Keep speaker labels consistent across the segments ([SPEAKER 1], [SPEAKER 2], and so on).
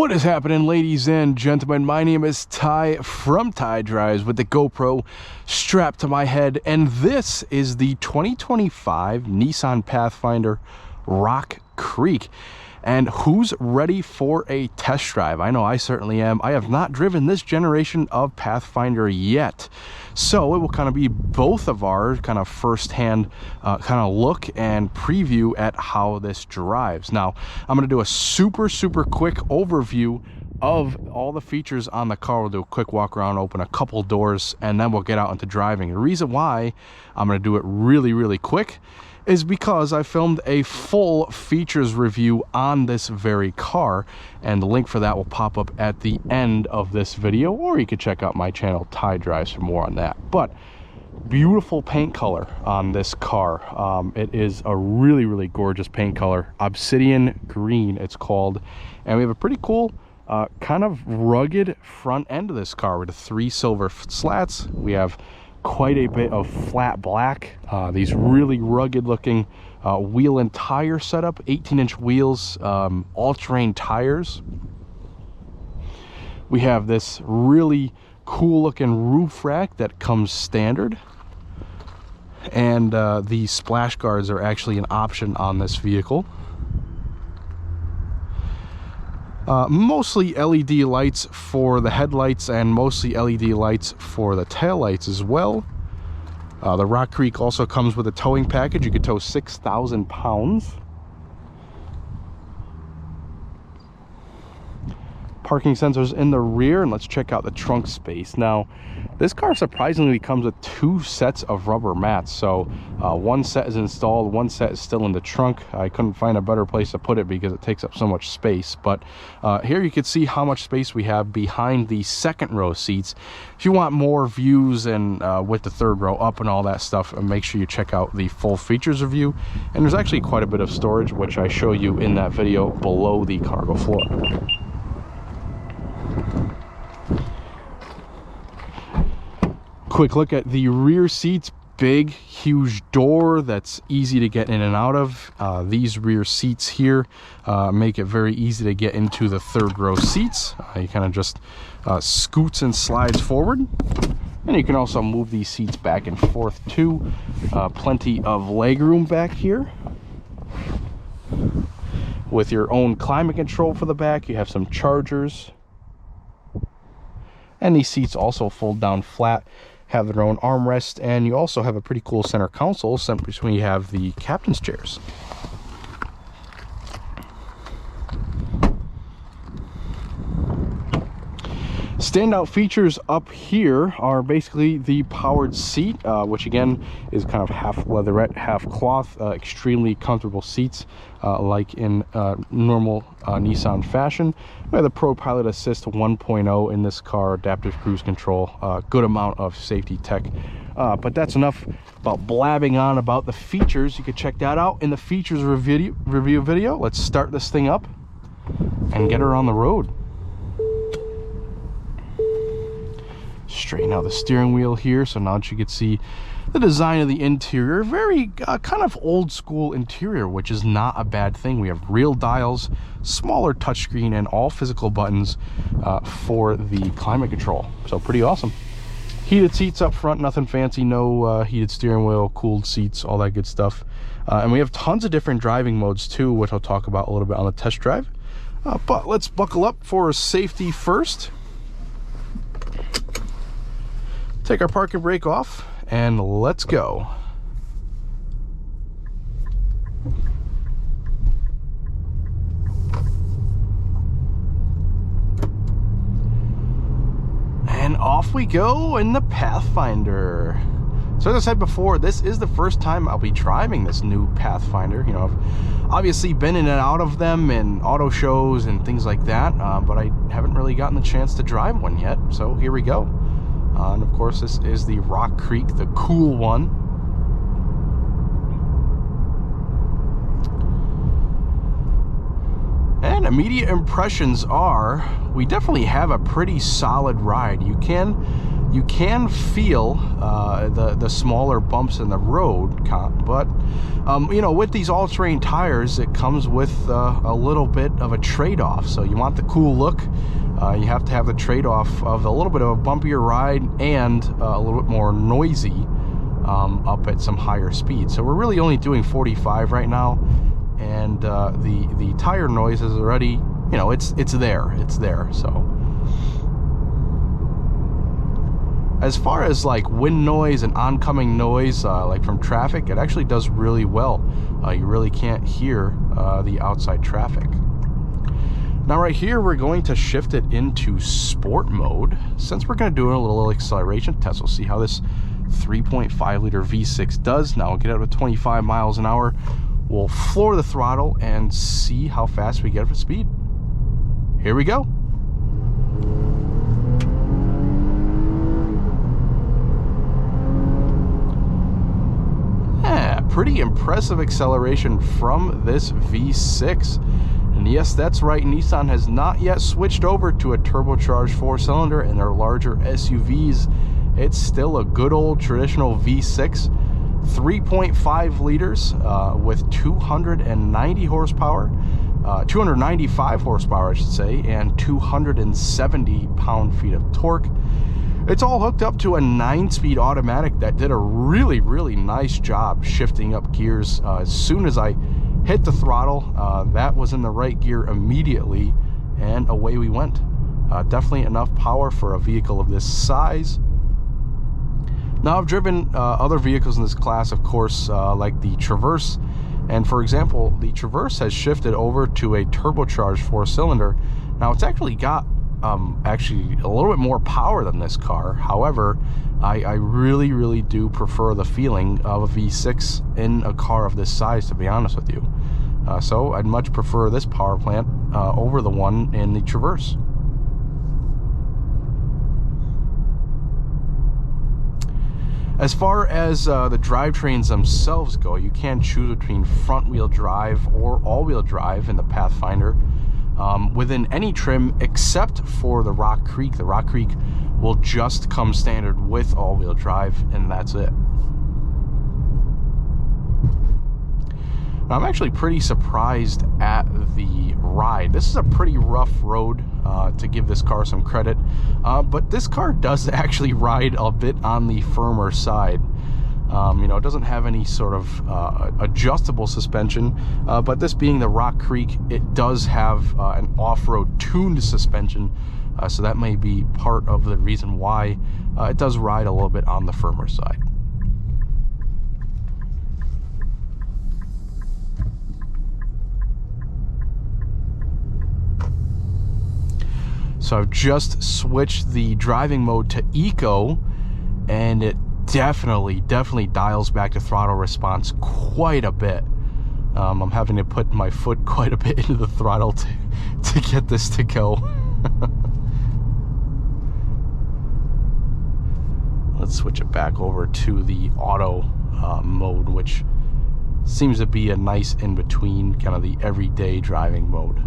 [SPEAKER 1] What is happening, ladies and gentlemen? My name is Ty from Ty Drives with the GoPro strapped to my head, and this is the 2025 Nissan Pathfinder Rock Creek. And who's ready for a test drive? I know I certainly am. I have not driven this generation of Pathfinder yet, so it will kind of be both of our kind of first-hand kind of look and preview at how this drives. Now, I'm going to do a super quick overview of all the features on the car. We'll do a quick walk around, open a couple doors, and then we'll get out into driving. The reason why I'm going to do it really quick is because I filmed a full features review on this very car, and the link for that will pop up at the end of this video, or you could check out my channel Ty Drives for more on that. But beautiful paint color on this car. It is a really gorgeous paint color, obsidian green it's called, and we have a pretty cool kind of rugged front end of this car with the 3 silver slats. We have quite a bit of flat black, these really rugged looking wheel and tire setup, 18-inch wheels, all-terrain tires. We have this really cool looking roof rack that comes standard, and the splash guards are actually an option on this vehicle. Mostly LED lights for the headlights and mostly LED lights for the taillights as well. The Rock Creek also comes with a towing package. You could tow 6,000 pounds. Parking sensors in the rear, and let's check out the trunk space. Now, this car surprisingly comes with 2 sets of rubber mats. So one set is installed, one set is still in the trunk. I couldn't find a better place to put it because it takes up so much space. But here you can see how much space we have behind the second row seats. If you want more views and with the third row up and all that stuff, make sure you check out the full features review. And there's actually quite a bit of storage, which I show you in that video below the cargo floor. Quick look at the rear seats. Big huge door that's easy to get in and out of. These rear seats here make it very easy to get into the third row seats. You kind of just scoots and slides forward, and you can also move these seats back and forth too. Plenty of leg room back here with your own climate control for the back. You have some chargers, and these seats also fold down flat, have their own armrest, and you also have a pretty cool center console between you have the captain's chairs. Standout features up here are basically the powered seat, which again is kind of half leatherette, half cloth, extremely comfortable seats, like in normal Nissan fashion. We have the Pro Pilot Assist 1.0 in this car, adaptive cruise control, good amount of safety tech. But that's enough about blabbing on about the features. You can check that out in the features review video. Let's start this thing up and get her on the road. Straighten out the steering wheel here, so now that you can see the design of the interior, very kind of old school interior, which is not a bad thing. We have real dials, smaller touchscreen, and all physical buttons for the climate control, so pretty awesome. Heated seats up front, nothing fancy, no heated steering wheel, cooled seats, all that good stuff. And we have tons of different driving modes too, which I'll talk about a little bit on the test drive. But let's buckle up for safety first. Take our parking brake off and let's go. And off we go in the Pathfinder. So as I said before, this is the first time I'll be driving this new Pathfinder. You know, I've obviously been in and out of them in auto shows and things like that, but I haven't really gotten the chance to drive one yet. So here we go. And of course, this is the Rock Creek, the cool one. And immediate impressions are, we definitely have a pretty solid ride. You can You can feel the smaller bumps in the road, but you know, with these all-terrain tires, it comes with a little bit of a trade-off. So you want the cool look, you have to have the trade-off of a little bit of a bumpier ride and a little bit more noisy up at some higher speed. So we're really only doing 45 right now, and the tire noise is already, you know, it's there. So as far as like wind noise and oncoming noise, like from traffic, it actually does really well. You really can't hear the outside traffic. Now right here, we're going to shift it into sport mode. Since we're going to do a little acceleration test, we'll see how this 3.5 liter V6 does. Now we'll get up to 25 miles an hour. We'll floor the throttle and see how fast we get up to speed. Here we go. Pretty impressive acceleration from this V6. And yes, that's right, Nissan has not yet switched over to a turbocharged 4-cylinder in their larger SUVs. It's still a good old traditional V6, 3.5 liters with 290 horsepower, 295 horsepower I should say, and 270 pound-feet of torque. It's all hooked up to a 9-speed automatic that did a really nice job shifting up gears. As soon as I hit the throttle, that was in the right gear immediately, and away we went. Definitely enough power for a vehicle of this size. Now, I've driven other vehicles in this class, of course, like the Traverse. And for example, the Traverse has shifted over to a turbocharged 4-cylinder. Now, it's actually got actually a little bit more power than this car. However, I really do prefer the feeling of a V6 in a car of this size, to be honest with you. So I'd much prefer this power plant over the one in the Traverse. As far as the drivetrains themselves go, you can choose between front-wheel drive or all-wheel drive in the Pathfinder. Within any trim except for the Rock Creek. The Rock Creek will just come standard with all-wheel drive, and that's it. Now, I'm actually pretty surprised at the ride. This is a pretty rough road, to give this car some credit, but this car does actually ride a bit on the firmer side. You know, it doesn't have any sort of adjustable suspension, but this being the Rock Creek, it does have an off-road tuned suspension, so that may be part of the reason why it does ride a little bit on the firmer side. So I've just switched the driving mode to Eco, and it definitely dials back the throttle response quite a bit. I'm having to put my foot quite a bit into the throttle to get this to go. Let's switch it back over to the auto mode, which seems to be a nice in-between, kind of the everyday driving mode.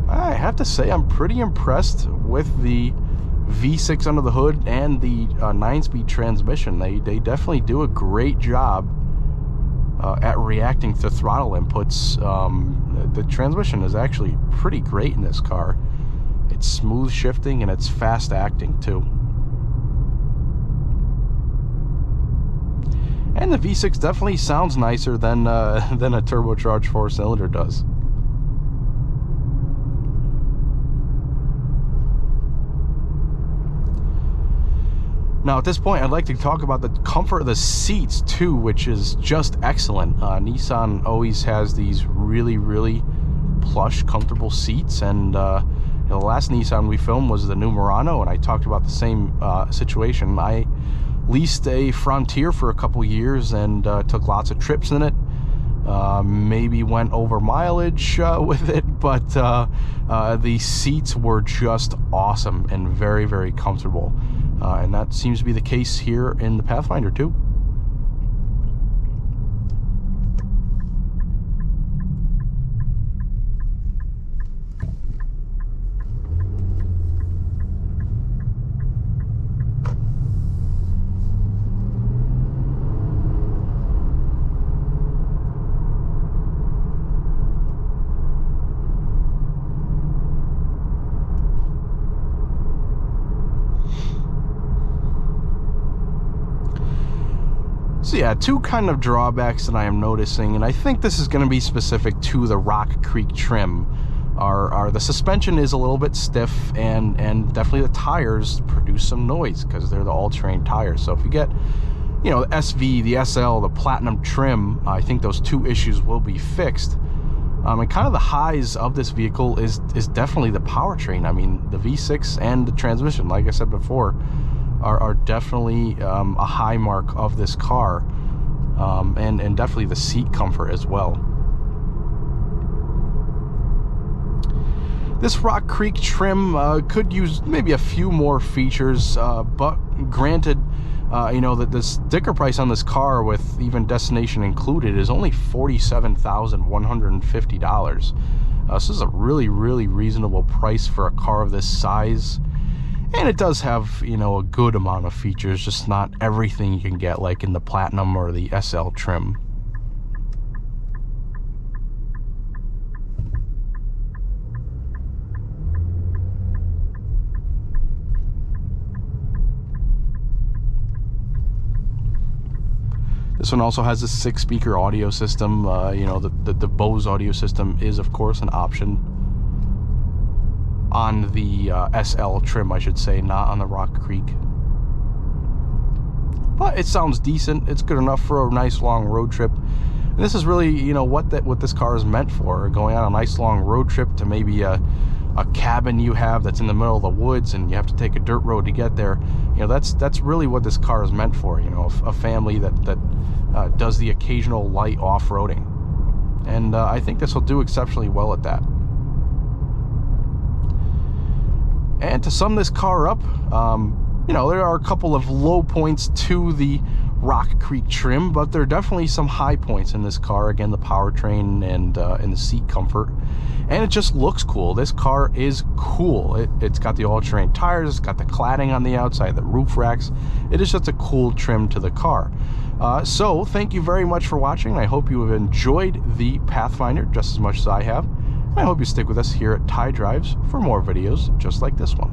[SPEAKER 1] I have to say I'm pretty impressed with the V6 under the hood and the 9-speed transmission. They definitely do a great job at reacting to throttle inputs. The transmission is actually pretty great in this car. It's smooth shifting and it's fast acting too. And the V6 definitely sounds nicer than a turbocharged 4-cylinder does. Now at this point, I'd like to talk about the comfort of the seats too, which is just excellent. Nissan always has these really plush, comfortable seats, and the last Nissan we filmed was the new Murano, and I talked about the same situation. I leased a Frontier for a couple years and took lots of trips in it. Maybe went over mileage with it, but the seats were just awesome and very comfortable. And that seems to be the case here in the Pathfinder too. So yeah, two kind of drawbacks that I am noticing, and I think this is going to be specific to the Rock Creek trim, are the suspension is a little bit stiff, and definitely the tires produce some noise because they're the all-terrain tires. So if you get, you know, the SV, the SL, the Platinum trim, I think those two issues will be fixed. And kind of the highs of this vehicle is definitely the powertrain. I mean, the V6 and the transmission, like I said before, are definitely a high mark of this car, and definitely the seat comfort as well. This Rock Creek trim could use maybe a few more features, but granted, you know, that the sticker price on this car with even destination included is only $47,150. So this is a really reasonable price for a car of this size. And it does have, you know, a good amount of features, just not everything you can get like in the Platinum or the SL trim. This one also has a 6-speaker audio system. You know, the Bose audio system is, of course, an option on the SL trim, I should say, not on the Rock Creek. But it sounds decent. It's good enough for a nice long road trip. And this is really, you know, what this car is meant for. Going on a nice long road trip to maybe a cabin you have that's in the middle of the woods and you have to take a dirt road to get there. You know, that's really what this car is meant for. You know, a family that does the occasional light off-roading. And I think this will do exceptionally well at that. And to sum this car up, you know, there are a couple of low points to the Rock Creek trim, but there are definitely some high points in this car. Again, the powertrain and the seat comfort, and it just looks cool. This car is cool. It's got the all-terrain tires, it's got the cladding on the outside, the roof racks. It is just a cool trim to the car. So thank you very much for watching. I hope you have enjoyed the Pathfinder just as much as I have. I hope you stick with us here at Ty Drives for more videos just like this one.